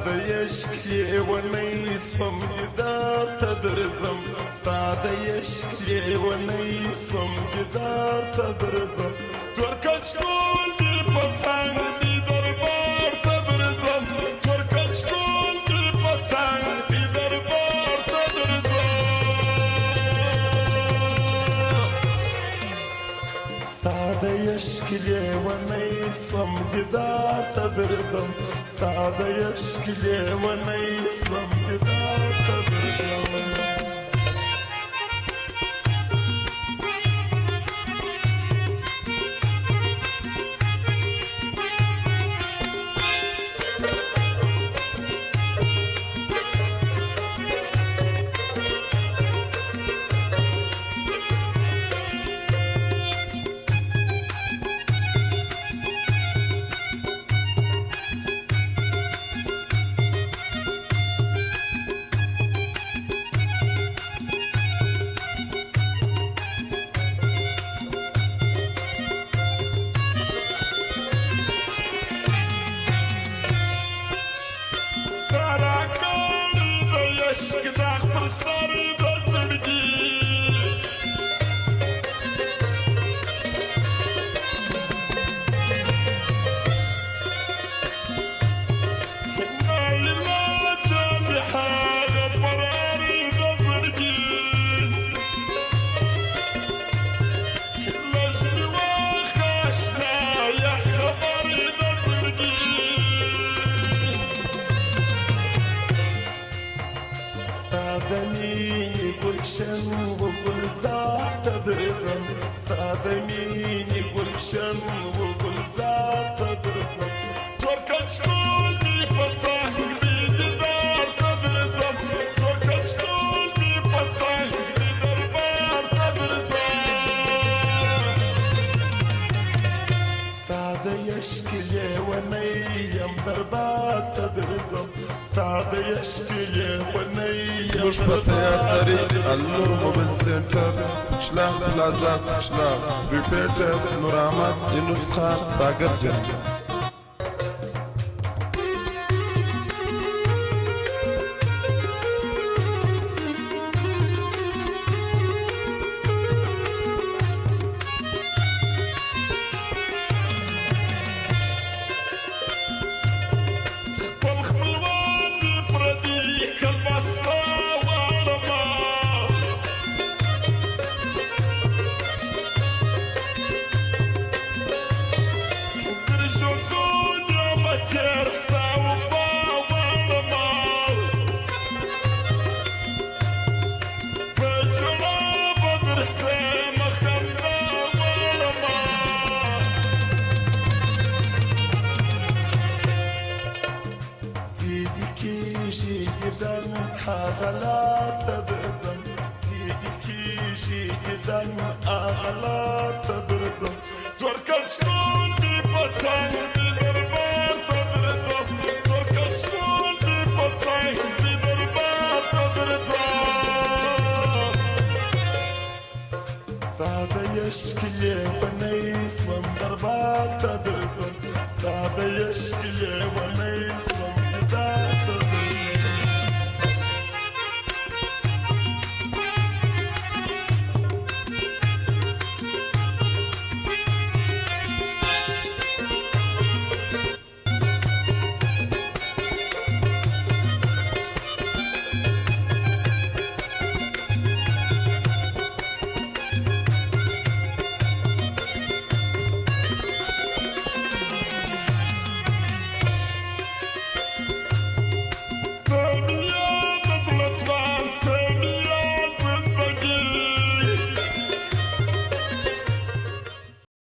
د عشق لیونی سوم دیدار ته درځم ستا د عشق لیونی سوم دیدار ته درځم تورکش ټول دې په څنګ دې دربار ته درځم تورکش ټول دې په څنګ دې دربار ته درځم ستا د عشق لیونی سوم دیدار ته درځم ستا د عشق لیونی سوم دیدار ته درځم عشق دا خپل سر د زړګي ناعلاجه مې هغه فرار د زړګي لږ مې واخه اشنایه خبر د زړګي ستا د مینې ګلشن و ګلزار ته درځم ستا د مینې ګلشن و ګلزار ته درځم تورکچ ټول دې په څنګ دې دیدار ته درځم تورکچ ټول دې په څنګ دې دربار ته درځم ستا د عشق لیونی یم دربار ته درځم ستا د عشق لیونی زموږ په تیار لري النور موبایل سنټر شلام پلازا شلام ریپیټر نور احمد یونس خان ساګر جنګ اغلات تدرزم سيدي كيجي جدا اغلات تدرزم توركل شكون دي بطن دي دربار تدرزم توركل شكون دي بطن دي دربار تدرزم ستا د عشق لیونی